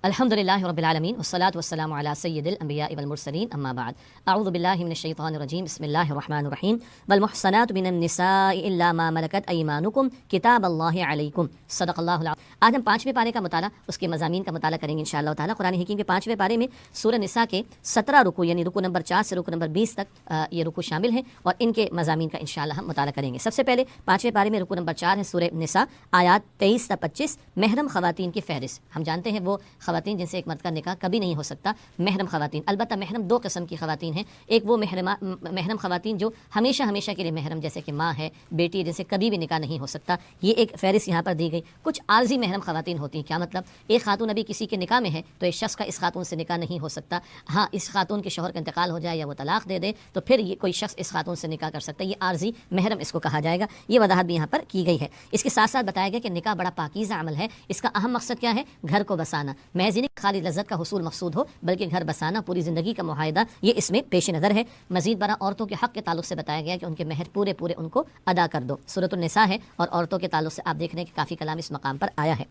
الحمدللہ رب العالمین والصلاة والسلام علی سید الانبیاء والمرسلین اما بعد اعوذ باللہ من الشیطان الرجیم بسم اللہ الرحمن الرحیم والمحصنات من النساء الا ما ملکت ایمانکم کتاب اللہ علیکم صدق اللہ العظیم۔ آج ہم 5ویں پارے کا مطالعہ، اس کے مضامین کا مطالعہ کریں گے انشاءاللہ تعالی۔ قرآن حکیم کے 5ویں پارے میں سورہ نساء کے 17 رکوع یعنی رکوع نمبر 4 سے رکوع نمبر 20 تک یہ رکوع شامل ہیں اور ان کے مضامین کا انشاءاللہ ہم مطالعہ کریں گے۔ سب سے پہلے 5ویں پارے میں رکوع نمبر 4 ہے سورہ نساء، آیات 23 تا 25، محرم خواتین کی فہرست۔ ہم جانتے ہیں وہ خواتین جن سے ایک مرد کا نکاح کبھی نہیں ہو سکتا، محرم خواتین۔ البتہ محرم دو قسم کی خواتین ہیں، ایک وہ محرم خواتین جو ہمیشہ کے لیے محرم، جیسے کہ ماں ہے، بیٹی ہے، جن سے کبھی بھی نکاح نہیں ہو سکتا، یہ ایک فہرست یہاں پر دی گئی۔ کچھ عارضی محرم خواتین ہوتی ہیں۔ کیا مطلب؟ ایک خاتون ابھی کسی کے نکاح میں ہے تو اس شخص کا اس خاتون سے نکاح نہیں ہو سکتا، ہاں اس خاتون کے شوہر کا انتقال ہو جائے یا وہ طلاق دے دے تو پھر یہ کوئی شخص اس خاتون سے نکاح کر سکتا ہے، یہ عارضی محرم اس کو کہا جائے گا۔ یہ وضاحت بھی یہاں پر کی گئی ہے۔ اس کے ساتھ ساتھ بتایا گیا کہ نکاح بڑا پاکیزہ عمل ہے، اس کا اہم مقصد کیا ہے؟ گھر کو بسانا، محض نہیں خالی لذت کا حصول مقصود ہو بلکہ گھر بسانا، پوری زندگی کا معاہدہ، یہ اس میں پیش نظر ہے۔ مزید برآں عورتوں کے حق کے تعلق سے بتایا گیا کہ ان کے مہر پورے ان کو ادا کر دو۔ سورۃ النساء ہے اور عورتوں کے تعلق سے آپ دیکھ رہے ہیں کہ کافی کلام اس مقام پر آیا ہے۔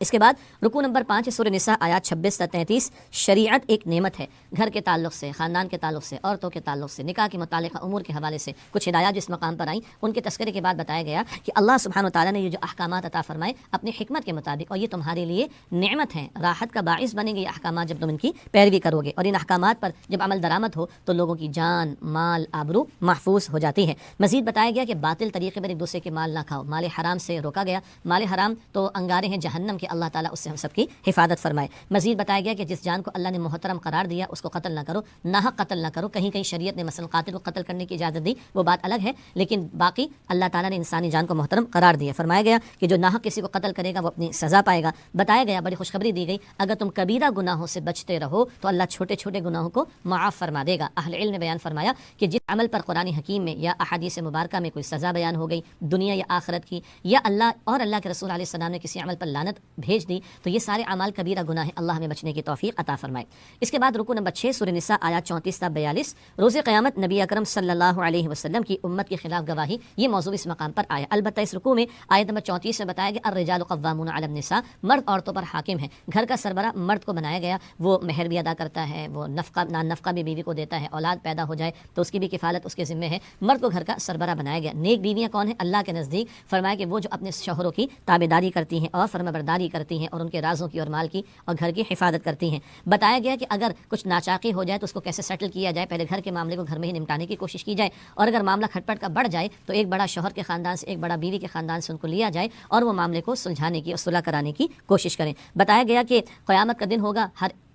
اس کے بعد رکوع نمبر 5 سورہ نساء آیات 26 تا 33، شریعت ایک نعمت ہے، گھر کے تعلق سے، خاندان کے تعلق سے، عورتوں کے تعلق سے، نکاح کے متعلقہ امور کے حوالے سے کچھ ہدایات جس مقام پر آئیں، ان کے تذکرے کے بعد بتایا گیا کہ اللہ سبحانہ و تعالیٰ نے یہ جو احکامات عطا فرمائے اپنی حکمت کے مطابق، اور یہ تمہارے لیے نعمت ہیں، راحت کا باعث بنیں گے یہ احکامات جب تم ان کی پیروی کرو گے، اور ان احکامات پر جب عمل درآمد ہو تو لوگوں کی جان، مال، آبرو محفوظ ہو جاتی ہے۔ مزید بتایا گیا کہ باطل طریقے پر ایک دوسرے کے مال نہ کھاؤ، مال حرام سے روکا گیا۔ مال حرام تو انگارے ہیں جہنم کے، اللہ تعالیٰ اس سے ہم سب کی حفاظت فرمائے۔ مزید بتایا گیا کہ جس جان کو اللہ نے محترم قرار دیا اس کو قتل نہ کرو، ناحق قتل نہ کرو۔ کہیں شریعت نے مثلا قاتل کو قتل کرنے کی اجازت دی، وہ بات الگ ہے، لیکن باقی اللہ تعالیٰ نے انسانی جان کو محترم قرار دیا۔ فرمایا گیا کہ جو ناحق کسی کو قتل کرے گا وہ اپنی سزا پائے گا۔ بتایا گیا، بڑی خوشخبری دی گئی، اگر تم کبیرہ گناہوں سے بچتے رہو تو اللہ چھوٹے چھوٹے گناہوں کو معاف فرما دے گا۔ اہل علم نے بیان فرمایا کہ جس عمل پر قرآن حکیم میں یا احادیث مبارکہ میں کوئی سزا بیان ہو گئی دنیا یا آخرت کی، یا اللہ کے رسول علیہ السلام نے کسی عمل پر لعنت بھیج دی، تو یہ سارے اعمال کبیرہ گناہ ہے، اللہ ہمیں بچنے کی توفیق عطا فرمائے۔ اس کے بعد رکوع نمبر 6 سورہ نساء آیات 34 تا 42، روز قیامت نبی اکرم صلی اللہ علیہ وسلم کی امت کے خلاف گواہی، یہ موضوع اس مقام پر آیا۔ البتہ اس رکوع میں آیت نمبر 34 میں بتایا گیا الرجال قوامون علی النساء، مرد عورتوں پر حاکم ہے، گھر کا سربراہ مرد کو بنایا گیا، وہ مہر بھی ادا کرتا ہے، وہ نان نفقہ بھی بیوی کو دیتا ہے، اولاد پیدا ہو جائے تو اس کی بھی کفالت اس کے ذمہ ہے، مرد کو گھر کا سربراہ بنایا گیا۔ نیک بیویاں کون ہیں اللہ کے نزدیک؟ فرمایا کہ وہ جو اپنے شوہروں کی تابعداری کرتی ہیں اور فرمانبرداری کرتی ہیں اور ان کے رازوں کی اور مال کی اور گھر کی حفاظت کرتی ہیں۔ بتایا گیا کہ اگر کچھ ناچاقی ہو جائے تو اس کو کیسے سیٹل کیا جائے، پہلے گھر کے معاملے کو گھر میں ہی نمٹانے کی کوشش کی جائے، اور اگر معاملہ کھٹ پٹ کا بڑھ جائے تو ایک بڑا شوہر کے خاندان سے، ایک بڑا بیوی کے خاندان سے ان کو لیا جائے اور وہ معاملے کو سلجھانے کی اور صلح کرانے کی کوشش کریں۔ بتایا گیا کہ قیامت کا دن ہوگا،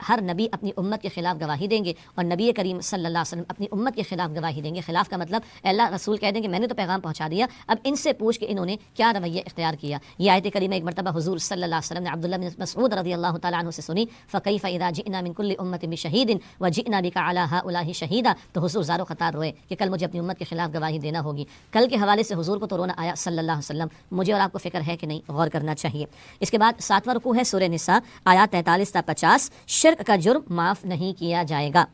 ہر نبی اپنی امت کے خلاف گواہی دیں گے اور نبی کریم صلی اللہ علیہ وسلم اپنی امت کے خلاف گواہی دیں گے۔ خلاف کا مطلب اللہ رسول کہہ دیں کہ میں نے تو پیغام پہنچا دیا، اب ان سے پوچھ کہ انہوں نے کیا رویہ اختیار کیا۔ یہ آیت کریمہ ایک مرتبہ حضور صلی اللہ علیہ وسلم نے عبداللہ بن مسعود رضی اللہ تعالیٰ عنہ سے سنی، فَكَيْفَ إِذَا جِئْنَا مِن كُلِّ أُمَّةٍ بِشَهِيدٍ وَجِئْنَا بِكَ عَلَى هؤلاء شَهِيدًا، تو حضور زار و خطار روئے کہ کل مجھے اپنی امت کے خلاف گواہی دینا ہوگی۔ کل کے حوالے سے حضور کو تو رونا آیا صلی اللہ علیہ وسلم، مجھے اور آپ کو فکر ہے کہ نہیں؟ غور کرنا چاہیے۔ اس کے بعد 7واں رکوع ہے سورہ نساء آیات 43 تا 50، شرک کا جرم معاف نہیں کیا جائے گا۔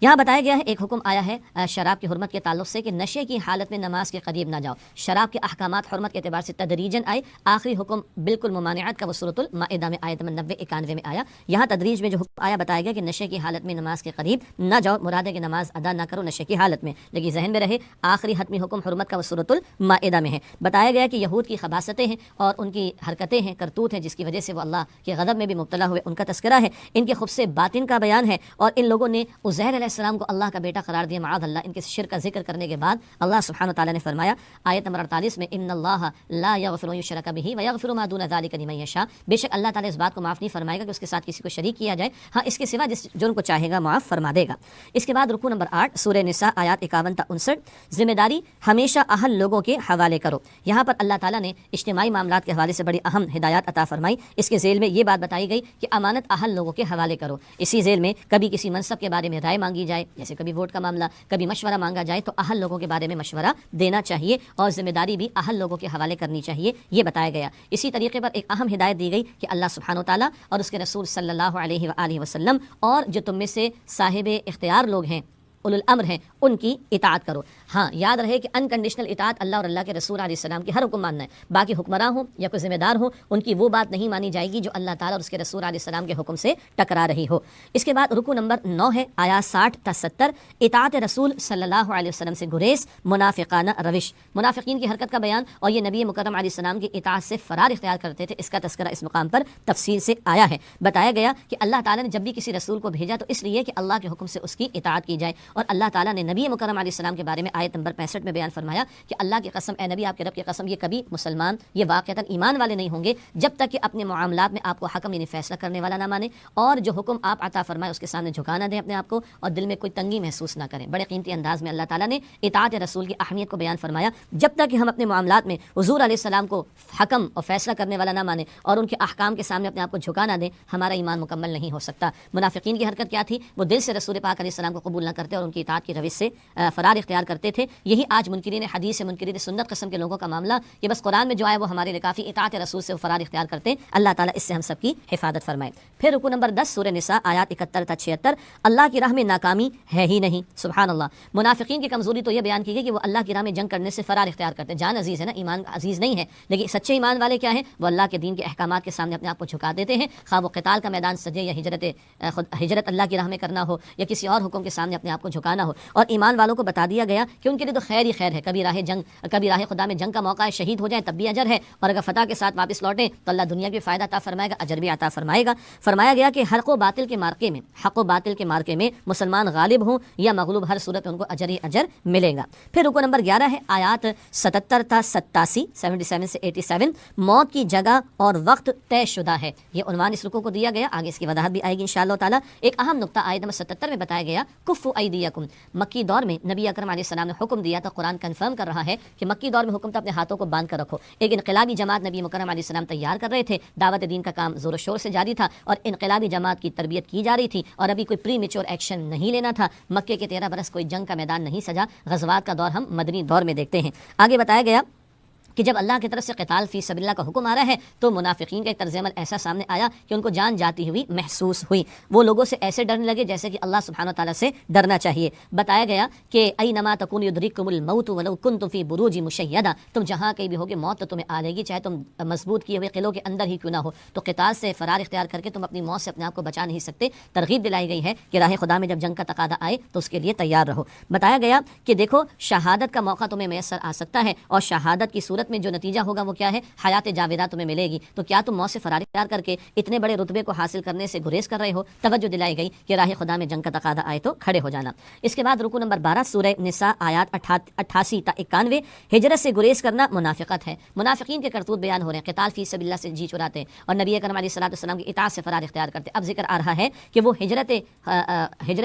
یہاں بتایا گیا ہے ایک حکم آیا ہے شراب کی حرمت کے تعلق سے کہ نشے کی حالت میں نماز کے قریب نہ جاؤ۔ شراب کے احکامات حرمت کے اعتبار سے تدریجاً آئے، آخری حکم بالکل ممانعت کا وہ سورۃ المائدہ میں آیت نمبر 90-91 میں آیا۔ یہاں تدریج میں جو حکم آیا بتایا گیا کہ نشے کی حالت میں نماز کے قریب نہ جاؤ، مراد ہے کہ نماز ادا نہ کرو نشے کی حالت میں، لیکن ذہن میں رہے آخری حتمی حکم حرمت کا وہ سورۃ المائدہ میں ہے۔ بتایا گیا کہ یہود کی خباثتیں ہیں اور ان کی حرکتیں ہیں، کرتوت ہیں، جس کی وجہ سے وہ اللہ کے غضب میں بھی مبتلا ہوئے، ان کا تذکرہ ہے، ان کے خبث باطن کا بیان ہے، اور ان لوگوں نے عزیر علیہ السلام کو اللہ کا بیٹا قرار دیا، معاذ اللہ۔ ان کے شرک کا ذکر کرنے کے بعد اللہ سبحانہ وتعالی نے فرمایا آیت نمبر 48 میں، ان اللہ لا یغفر ان یشرک بہ ویغفر ما دون ذلک لمن یشاء، بے شک اللہ تعالی اس بات کو معاف نہیں فرمائے گا کہ اس کے ساتھ کسی کو شریک کیا جائے، ہاں اس کے سوا جس جرم کو چاہے گا معاف فرما دے گا۔ اس کے بعد رکوع نمبر 8 سورہ نساء آیات 51 تا 59، ذمہ داری ہمیشہ اہل لوگوں کے حوالے کرو۔ یہاں پر اللہ تعالیٰ نے اجتماعی معاملات کے حوالے سے بڑی اہم ہدایات عطا فرمائی۔ اس کے ذیل میں یہ بات بتائی گئی کہ امانت اہل لوگوں کے حوالے کرو۔ اسی ذیل میں کبھی کسی منصب کے بارے میں رائے مانگی جائے، جیسے کبھی ووٹ کا معاملہ، کبھی مشورہ مانگا جائے تو اہل لوگوں کے بارے میں مشورہ دینا چاہیے اور ذمہ داری بھی اہل لوگوں کے حوالے کرنی چاہیے، یہ بتایا گیا۔ اسی طریقے پر ایک اہم ہدایت دی گئی کہ اللہ سبحانہ وتعالیٰ اور اس کے رسول صلی اللہ علیہ وآلہ وسلم اور جو تم میں سے صاحب اختیار لوگ ہیں اولو الامر ہیں ان کی اطاعت کرو۔ ہاں یاد رہے کہ انکنڈیشنل اطاعت اللہ اور اللہ کے رسول علیہ السلام کی ہر حکم ماننا ہے، باقی حکمراں ہوں یا کوئی ذمہ دار ہوں ان کی وہ بات نہیں مانی جائے گی جو اللہ تعالیٰ اور اس کے رسول علیہ السلام کے حکم سے ٹکرا رہی ہو۔ اس کے بعد رکو نمبر 9 ہے آیات 60 تا 70، اطاعت رسول صلی اللہ علیہ وسلم سے گریز، منافقانہ روش، منافقین کی حرکت کا بیان، اور یہ نبی مکرم علیہ السلام کی اطاعت سے فرار اختیار کرتے تھے، اس کا تذکرہ اس مقام پر تفصیل سے آیا ہے۔ بتایا گیا کہ اللہ تعالیٰ نے جب بھی کسی رسول کو بھیجا تو اس لیے کہ اللہ کے حکم سے اس کی اطاعت کی جائے، اور اللہ تعالیٰ نے نبی مکرم علیہ السلام کے بارے میں آیت نمبر 65 میں بیان فرمایا کہ اللہ کی قسم، اے نبی آپ کے رب کی قسم، یہ کبھی مسلمان، یہ واقعتاً ایمان والے نہیں ہوں گے جب تک کہ اپنے معاملات میں آپ کو حکم یعنی فیصلہ کرنے والا نہ مانے، اور جو حکم آپ عطا فرمائے اس کے سامنے جھکا نہ دیں اپنے آپ کو، اور دل میں کوئی تنگی محسوس نہ کریں۔ بڑے قیمتی انداز میں اللہ تعالیٰ نے اطاعت رسول کی اہمیت کو بیان فرمایا۔ جب تک کہ ہم اپنے معاملات میں حضور علیہ السلام کو حکم اور فیصلہ کرنے والا نہ مانیں اور ان کے احکام کے سامنے اپنے آپ کو جھکا نہ دیں، ہمارا ایمان مکمل نہیں ہو سکتا۔ منافقین کی حرکت کیا تھی؟ وہ دل سے رسول پاک علیہ السلام کو قبول نہ کرتے اور ان کی اطاعت کی روش سے فرار اختیار کرتے تھے۔ یہی آج منکرین حدیث سے، منکرین سنت قسم کے لوگوں کا معاملہ، کہ بس قرآن میں جو آئے وہ ہمارے لیے کافی، اطاعت رسول سے فرار اختیار کرتے ہیں۔ اللہ تعالیٰ اس سے ہم سب کی حفاظت فرمائے۔ پھر رکو نمبر 10 سورہ نساء آیات 71 تا 76، اللہ کی راہ میں ناکامی ہے ہی نہیں۔ سبحان اللہ، منافقین کی کمزوری تو یہ بیان کی گئی کہ وہ اللہ کی راہ میں جنگ کرنے سے فرار اختیار کرتے ہیں۔ جان عزیز ہے نا، ایمان عزیز نہیں ہے، لیکن سچے ایمان والے کیا ہیں؟ وہ اللہ کے دین کے احکامات کے سامنے اپنے آپ کو جھکا دیتے ہیں، خواہ وہ قتال کا میدان سجے یا ہجرت اللہ کی راہ میں کرنا ہو یا کسی اور حکم کے سامنے اپنے آپ کو جھکانا ہو۔ اور ایمان والوں کو بتا دیا گیا کہ ان کے لیے تو خیر ہی خیر ہے، کبھی راہ خدا میں جنگ کا موقع ہے، شہید ہو جائیں تب بھی اجر ہے، اور اگر فتح کے ساتھ واپس لوٹیں تو اللہ دنیا بھی فائدہ عطا فرمائے گا، اجر بھی عطا فرمائے گا۔ فرمایا گیا کہ حق و باطل کے مارکے میں مسلمان غالب ہوں یا مغلوب، ہر صورت ان کو اجر ہی اجر ملے گا۔ پھر رکو نمبر 11 ہے آیات 77 تا 87، 77 سے 87، موت کی جگہ اور وقت طے شدہ ہے۔ یہ عنوان اس رکو کو دیا گیا، آگے اس کی وضاحت بھی آئے گی انشاءاللہ تعالی۔ ایک اہم نقطہ آیت نمبر 77 میں بتایا گیا، کفوا ایدیکم، مکی دور میں نبی اکرم علیہ السلام نے حکم دیا تھا، قرآن کنفرم کر رہا ہے کہ مکی دور میں حکم تھا اپنے ہاتھوں کو باندھ کر رکھو۔ ایک انقلابی جماعت نبی مکرم علیہ السلام تیار کر رہے تھے، دعوت دین کا کام زور و شور سے جاری تھا اور انقلابی جماعت کی تربیت کی جا رہی تھی، اور ابھی کوئی پری میچور ایکشن نہیں لینا تھا۔ مکے کے 13 برس کوئی جنگ کا میدان نہیں سجا، غزوات کا دور ہم مدنی دور میں دیکھتے ہیں۔ آگے بتایا گیا کہ جب اللہ کی طرف سے قتال فی سبیل اللہ کا حکم آ رہا ہے تو منافقین کا ایک طرز عمل ایسا سامنے آیا کہ ان کو جان جاتی ہوئی محسوس ہوئی، وہ لوگوں سے ایسے ڈرنے لگے جیسے کہ اللہ سبحانہ وتعالیٰ سے ڈرنا چاہیے۔ بتایا گیا کہ اینما تکون یدرککم الموت ولو کنتم فی بروج مشیدہ، تم جہاں کہیں بھی ہوگے موت تو تمہیں آ لے گی، چاہے تم مضبوط کیے ہوئے قلعوں کے اندر ہی کیوں نہ ہو۔ تو قتال سے فرار اختیار کر کے تم اپنی موت سے اپنے آپ کو بچا نہیں سکتے۔ ترغیب دلائی گئی ہے کہ راہ خدا میں جب جنگ کا تقاضا آئے تو اس کے لیے تیار رہو۔ بتایا گیا کہ دیکھو شہادت کا موقع تمہیں میسر آ سکتا ہے، اور شہادت کی صورت میں جو نتیجہ ہوگا وہ کیا ہے؟ حیات جاویدہ تمہیں ملے گی۔ تو کیا تم موت سے فرار اختیار کر کے اتنے بڑے رتبے کو حاصل کرنے سے گریز کر رہے ہو؟ توجہ دلائی گئی کہ راہ خدا میں جنگ کا تقاضا آئے تو کھڑے ہو جانا۔ اس کے بعد رکو نمبر 12 سورہ نساء آیات 88 تا 91، ہجرت سے گریز کرنا منافقت ہے۔ منافقین کے کرتوت بیان ہو رہے ہیں، قتال فی سبیل اللہ سے جی چراتے ہیں اور نبی اکرم علیہ الصلوۃ والسلام کی اطاعت سے فرار اختیار کرتے۔ اب ذکر آ رہا ہے کہ وہ ہجرت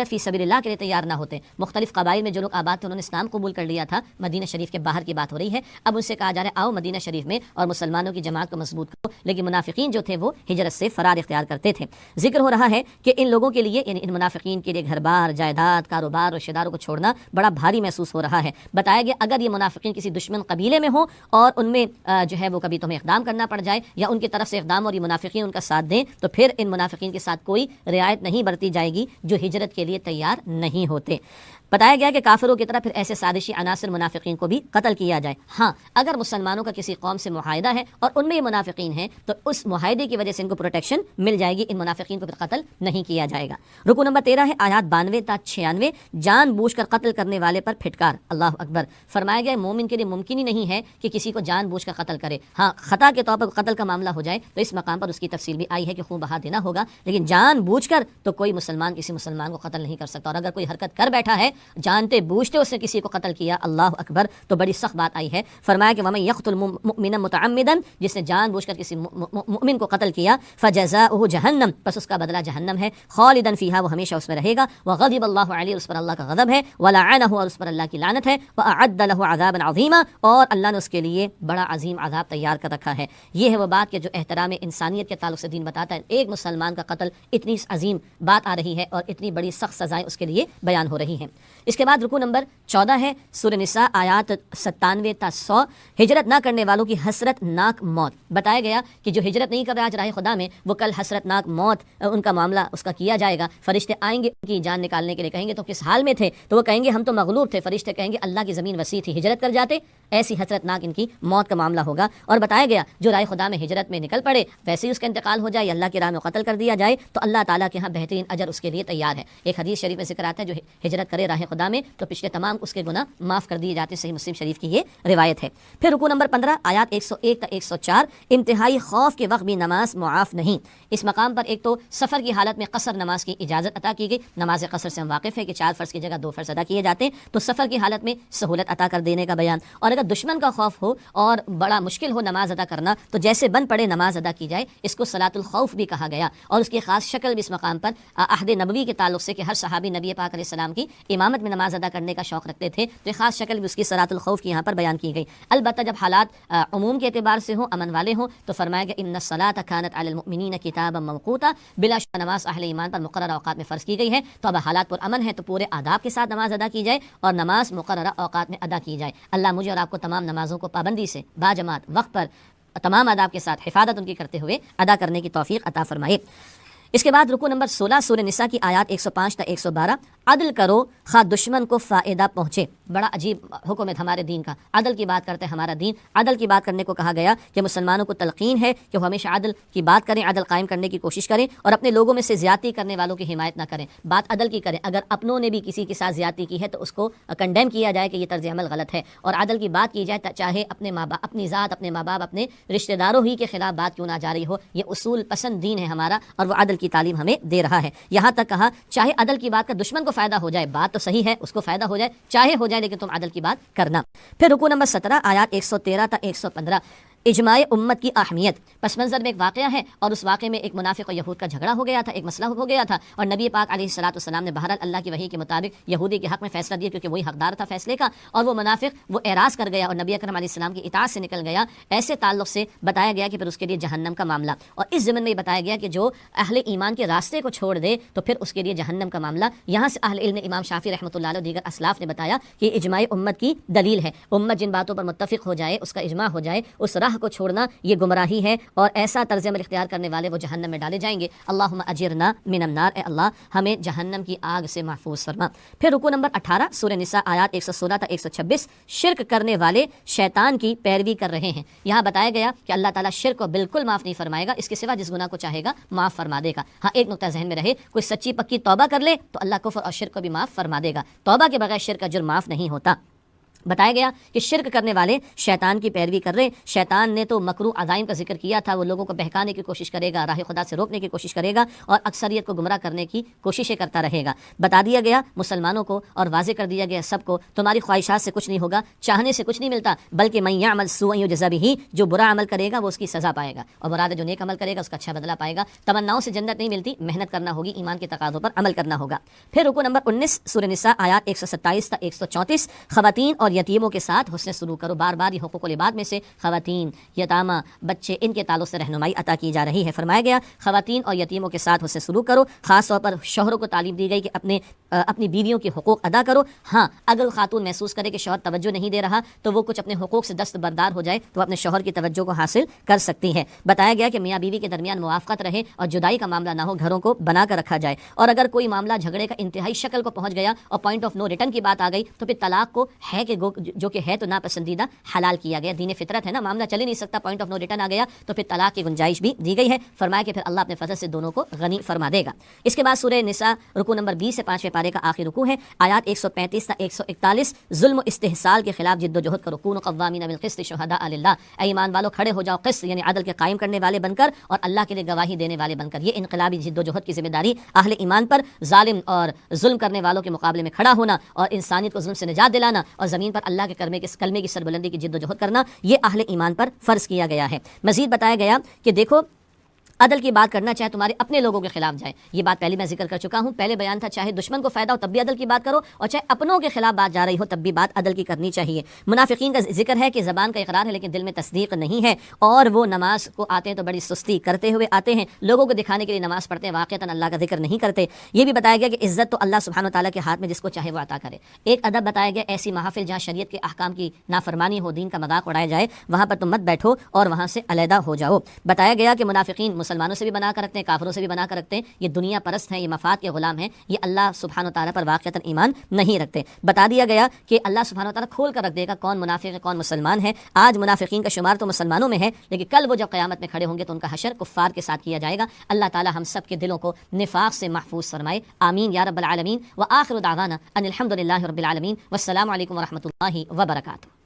فی سبیل اللہ کے لیے تیار نہ ہوتے۔ مختلف قبائل میں جو لوگ آباد تھے انہوں نے اسلام قبول کر لیا تھا، مدینہ شریف کے باہر کی بات ہو رہی ہے۔ اب ان سے کہا جا رہا ہے آؤ مدینہ شریف میں اور مسلمانوں کی جماعت کو مضبوط کرو، لیکن منافقین جو تھے وہ ہجرت سے فرار اختیار کرتے تھے۔ ذکر ہو رہا ہے کہ ان لوگوں کے لیے یعنی ان منافقین کے لیے گھر بار، جائیداد، کاروبار، رشتہ داروں کو چھوڑنا بڑا بھاری محسوس ہو رہا ہے۔ بتایا گیا اگر یہ منافقین کسی دشمن قبیلے میں ہوں اور ان میں جو ہے وہ کبھی تمہیں اقدام کرنا پڑ جائے یا ان کی طرف سے اقدام اور یہ منافقین ان کا ساتھ دیں تو پھر ان منافقین کے ساتھ کوئی رعایت نہیں برتی جائے گی جو ہجرت کے لیے تیار نہیں ہوتے۔ بتایا گیا کہ کافروں کی طرح پھر ایسے سازشی عناصر منافقین کو بھی قتل کیا جائے۔ ہاں اگر مسلمانوں کا کسی قوم سے معاہدہ ہے اور ان میں یہ منافقین ہیں تو اس معاہدے کی وجہ سے ان کو پروٹیکشن مل جائے گی، ان منافقین کو پھر قتل نہیں کیا جائے گا۔ رکو نمبر 13 ہے آیات 92 تا 96، جان بوجھ کر قتل کرنے والے پر پھٹکار۔ اللہ اکبر، فرمایا گیا مومن کے لیے ممکن ہی نہیں ہے کہ کسی کو جان بوجھ کر قتل کرے۔ ہاں خطا کے طور پر قتل کا معاملہ ہو جائے تو اس مقام پر اس کی تفصیل بھی آئی ہے کہ خون بہا دینا ہوگا، لیکن جان بوجھ کر تو کوئی مسلمان کسی مسلمان کو قتل نہیں کر سکتا، اور اگر کوئی حرکت کر بیٹھا ہے جانتے بوجھتے اس نے کسی کو قتل کیا، اللہ اکبر، تو بڑی سخت بات آئی ہے۔ فرمایا کہ وَمَن يَقْتُلْ مُؤْمِنًا مُتَعَمِّدًا، جس نے جان بوجھ کر کسی مؤمن کو قتل کیا، فَجَزَاؤُهُ جَهَنَّمْ، بس اس کا بدلہ جہنم ہے، خالداً فیہا، وہ ہمیشہ اس میں رہے گا، وَغَضِبَ اللَّهُ عَلَیہ، اس پر اللہ کا غضب ہے، وَلَعَنَهُ، اور اس پر اللہ کی لعنت ہے، وَأَعَدَّ لَهُ عَذَابًا عَظِیمًا، اور اللہ نے اس کے لیے بڑا عظیم عذاب تیار کر رکھا ہے۔ یہ ہے وہ بات کہ جو احترام انسانیت کے تعلق سے دین بتاتا ہے، ایک مسلمان کا قتل اتنی عظیم بات آ رہی ہے اور اتنی بڑی سخت سزائیں اس کے لیے بیان ہو رہی ہیں۔ اس کے بعد رکوع نمبر 14 ہے سورہ نساء آیات 97 تا 100، ہجرت نہ کرنے والوں کی حسرت ناک موت۔ بتایا گیا کہ جو ہجرت نہیں کر رہا آج راہ خدا میں، وہ کل حسرت ناک موت ان کا معاملہ اس کا کیا جائے گا۔ فرشتے آئیں گے ان کی جان نکالنے کے لیے، کہیں گے تو کس حال میں تھے؟ تو وہ کہیں گے ہم تو مغلوب تھے۔ فرشتے کہیں گے اللہ کی زمین وسیع تھی، ہجرت کر جاتے۔ ایسی حسرت ناک ان کی موت کا معاملہ ہوگا۔ اور بتایا گیا جو راہ خدا میں ہجرت میں نکل پڑے، ویسے ہی اس کا انتقال ہو جائے یا اللہ کی راہ میں قتل کر دیا جائے، تو اللہ تعالیٰ کے ہاں بہترین اجر اس کے لیے تیار ہے۔ ایک حدیث شریف میں ذکر آتا ہے جو ہجرت کرے راہ خدا میں تو پچھلے تمام اس کے گناہ معاف کر دیے جاتے ہیں۔ صحیح مسلم شریف کی یہ روایت ہے۔ پھر رکوع نمبر 15 آیات 101 تا 104، انتہائی خوف کے وقت بھی نماز معاف نہیں۔ اس مقام پر ایک تو سفر کی حالت میں قصر نماز کی اجازت عطا کی گئی۔ نماز قصر سے ہم واقف ہیں کہ 4 فرض کی جگہ 2 فرض ادا کیے جاتے ہیں، تو سفر کی حالت میں سہولت عطا کر دینے کا بیان۔ اور اگر دشمن کا خوف ہو اور بڑا مشکل ہو نماز ادا کرنا، تو جیسے بن پڑے نماز ادا کی جائے۔ اس کو صلاۃ الخوف بھی کہا گیا، اور اس کی خاص شکل بھی اس مقام پر عہد نبوی کے تعلق سے کہ ہر صحابی نبی پاک علیہ السلام کی امامت میں نماز ادا کرنے کا شوق رکھتے تھے، تو یہ خاص شکل بھی اس کی صلاۃ الخوف کی یہاں پر بیان کی گئی۔ البتہ جب حالات عموم کے اعتبار سے ہوں، امن والے ہوں، تو فرمایا کہ ان الصلاۃ کانت علی المؤمنین کتابا موقوتا، بلا شبہ نماز اہل ایمان پر مقررہ اوقات میں فرض کی گئی ہے۔ تو اب حالات پر امن ہے تو پورے آداب کے ساتھ نماز ادا کی جائے اور نماز مقررہ اوقات میں ادا کی جائے۔ اللہ مجھے اور آپ کو تمام نمازوں کو پابندی سے باجماعت وقت پر تمام آداب کے ساتھ حفاظت ان کی کرتے ہوئے ادا کرنے کی توفیق عطا فرمائے۔ اس کے بعد رکوع نمبر 16 سورہ نساء کی آیات 105 تا 112، عدل کرو خواہ دشمن کو فائدہ پہنچے۔ بڑا عجیب حکم ہے ہمارے دین کا، عدل کی بات کرتے ہیں ہمارا دین۔ عدل کی بات کرنے کو کہا گیا کہ مسلمانوں کو تلقین ہے کہ وہ ہمیشہ عدل کی بات کریں، عدل قائم کرنے کی کوشش کریں، اور اپنے لوگوں میں سے زیادتی کرنے والوں کی حمایت نہ کریں، بات عدل کی کریں۔ اگر اپنوں نے بھی کسی کے ساتھ زیادتی کی ہے تو اس کو کنڈیم کیا جائے کہ یہ طرز عمل غلط ہے، اور عدل کی بات کی جائے چاہے اپنے ماں باپ، اپنی ذات، اپنے ماں باپ، اپنے رشتہ داروں ہی کے خلاف بات کیوں نہ جا رہی ہو۔ یہ اصول پسند دین ہے ہمارا، اور وہ عدل کی تعلیم ہمیں دے رہا ہے۔ یہاں تک کہا چاہے عدل کی بات کا دشمن کو فائدہ ہو جائے، بات تو صحیح ہے، اس کو فائدہ ہو جائے، چاہے ہو جائے، لیکن تم عدل کی بات کرنا۔ پھر رکوع نمبر 17 آیات 113 تا 115، اجماع امت کی اہمیت۔ پس منظر میں ایک واقعہ ہے، اور اس واقعے میں ایک منافق و یہود کا جھگڑا ہو گیا تھا، ایک مسئلہ ہو گیا تھا، اور نبی پاک علیہ الصلوۃ والسلام نے بہرحال اللہ کی وحی کے مطابق یہودی کے حق میں فیصلہ دیا، کیونکہ وہی حقدار تھا فیصلے کا، اور وہ منافق وہ اعراض کر گیا اور نبی اکرم علیہ السلام کی اطاعت سے نکل گیا۔ ایسے تعلق سے بتایا گیا کہ پھر اس کے لیے جہنم کا معاملہ، اور اس ضمن میں بتایا گیا کہ جو اہل ایمان کے راستے کو چھوڑ دے تو پھر اس کے لیے جہنم کا معاملہ۔ یہاں سے اہل علم امام شافعی رحمۃ اللہ علیہ دیگر اسلاف نے بتایا کہ اجماع امت کی دلیل ہے۔ امت جن باتوں پر متفق ہو جائے، اس کا اجماع ہو جائے، اس راہ کو چھوڑنا یہ گمراہی ہے، اور ایسا طرز عمل اختیار کرنے والے وہ جہنم میں ڈالے جائیں گے۔ اللہم اجرنا من النار، اے اللہ ہمیں جہنم کی آگ سے محفوظ فرما۔ پھر رکوع نمبر 18 سورہ نساء آیات 116 تا 126، شرک کرنے والے شیطان کی پیروی کر رہے ہیں۔ یہاں بتایا گیا کہ اللہ تعالیٰ شرک کو بالکل معاف نہیں فرمائے گا، اس کے سوا جس گناہ کو چاہے گا معاف فرما دے گا۔ ہاں ایک نقطہ ذہن میں رہے، کوئی سچی پکی توبہ کر لے تو اللہ کفر اور شرک کو بھی معاف فرما دے گا، توبہ کے بغیر شرک کا جرم معاف نہیں ہوتا۔ بتایا گیا کہ شرک کرنے والے شیطان کی پیروی کر رہے۔ شیطان نے تو مکروہ عزائم کا ذکر کیا تھا، وہ لوگوں کو بہکانے کی کوشش کرے گا، راہ خدا سے روکنے کی کوشش کرے گا، اور اکثریت کو گمراہ کرنے کی کوششیں کرتا رہے گا۔ بتا دیا گیا مسلمانوں کو اور واضح کر دیا گیا سب کو، تمہاری خواہشات سے کچھ نہیں ہوگا، چاہنے سے کچھ نہیں ملتا، بلکہ من یعمل سوءا یجزا بہ، جو برا عمل کرے گا وہ اس کی سزا پائے گا، اور مراد جو نیک عمل کرے گا اس کا اچھا بدلہ پائے گا۔ تمناؤں سے جنت نہیں ملتی، محنت کرنا ہوگی، ایمان کے تقاضوں پر عمل کرنا ہوگا۔ پھر رکوع نمبر 19 سورہ نساء آیات 127 تا 134، خواتین اور یتیموں کے ساتھ حسن سلوک کرو۔ بار بار یہ حقوق العباد میں سے خواتین، یتامہ، بچے، ان کے تعلق سے رہنمائی عطا کی جا رہی ہے۔ فرمایا گیا خواتین اور یتیموں کے ساتھ حسن سلوک کرو، خاص طور پر شوہروں کو تعلیم دی گئی کہ اپنی بیویوں کے حقوق ادا کرو۔ ہاں اگر خاتون محسوس کرے کہ شوہر توجہ نہیں دے رہا تو وہ کچھ اپنے حقوق سے دستبردار ہو جائے تو اپنے شوہر کی توجہ کو حاصل کر سکتی ہے۔ بتایا گیا کہ میاں بیوی کے درمیان موافقت رہے اور جدائی کا معاملہ نہ ہو، گھروں کو بنا کر رکھا جائے، اور اگر کوئی معاملہ جھگڑے کا انتہائی شکل کو پہنچ گیا اور پوائنٹ آف نو ریٹرن کی بات آ گئی تو پھر طلاق کو ہے کہ جو کہ ہے تو ناپسندیدہ حلال کیا گیا۔ دین فطرت ہے نا، معاملہ چل ہی نہیں سکتا، پوائنٹ آف نو ریٹرن آ گیا تو پھر طلاق کی گنجائش بھی دی گئی ہے۔ فرمایا کہ پھر اللہ اپنے فضل سے دونوں کو غنی فرما دے گا۔ اس کے بعد سورہ نساء رکوع نمبر 20 سے 5ویں پارے کا آخری رکوع ہے، آیات 135 تا 141، ظلم و استحصال کے خلاف جد و جہد کرو، کونوا قوامین بالقسط شہداء للہ، اے ایمان والو کھڑے ہو جاؤ قسط یعنی عدل کے قائم کرنے والے بن کر اور اللہ کے لیے گواہی دینے والے بن کر۔ یہ انقلابی جد و جہد کی ذمہ داری اہل ایمان پر، ظالم اور ظلم کرنے والوں کے مقابلے میں کھڑا ہونا اور انسانیت کو ظلم سے نجات دلانا اور زمین پر اللہ کے کلمے کی سربلندی کی جد و جہد کرنا، یہ اہل ایمان پر فرض کیا گیا ہے۔ مزید بتایا گیا کہ دیکھو عدل کی بات کرنا چاہے تمہارے اپنے لوگوں کے خلاف جائے، یہ بات پہلے میں ذکر کر چکا ہوں، پہلے بیان تھا چاہے دشمن کو فائدہ ہو تب بھی عدل کی بات کرو، اور چاہے اپنوں کے خلاف بات جا رہی ہو تب بھی بات عدل کی کرنی چاہیے۔ منافقین کا ذکر ہے کہ زبان کا اقرار ہے لیکن دل میں تصدیق نہیں ہے، اور وہ نماز کو آتے ہیں تو بڑی سستی کرتے ہوئے آتے ہیں، لوگوں کو دکھانے کے لیے نماز پڑھتے ہیں، واقعتاً اللہ کا ذکر نہیں کرتے۔ یہ بھی بتایا گیا کہ عزت تو اللہ سبحانہ و تعالیٰ کے ہاتھ میں، جس کو چاہے وہ عطا کرے۔ ایک ادب بتایا گیا، ایسی محافل جہاں شریعت کے احکام کی نافرمانی ہو، دین کا مذاق اڑایا جائے، وہاں پر تم مت بیٹھو اور وہاں سے علیحدہ ہو جاؤ۔ بتایا گیا کہ منافقین مسلمانوں سے بھی بنا کر رکھتے ہیں، کافروں سے بھی بنا کر رکھتے ہیں، یہ دنیا پرست ہیں، یہ مفاد کے غلام ہیں، یہ اللہ سبحانہ و تعالیٰ پر واقعتاً ایمان نہیں رکھتے۔ بتا دیا گیا کہ اللہ سبحانہ و تعالیٰ کھول کر رکھ دے گا کون منافق ہے کون مسلمان ہے۔ آج منافقین کا شمار تو مسلمانوں میں ہے، لیکن کل وہ جب قیامت میں کھڑے ہوں گے تو ان کا حشر کفار کے ساتھ کیا جائے گا۔ اللہ تعالیٰ ہم سب کے دلوں کو نفاق سے محفوظ فرمائے، آمین یا رب العالمین۔ وآخر دعوانا ان الحمد للہ رب العالمین، والسلام علیکم ورحمۃ اللہ وبرکاتہ۔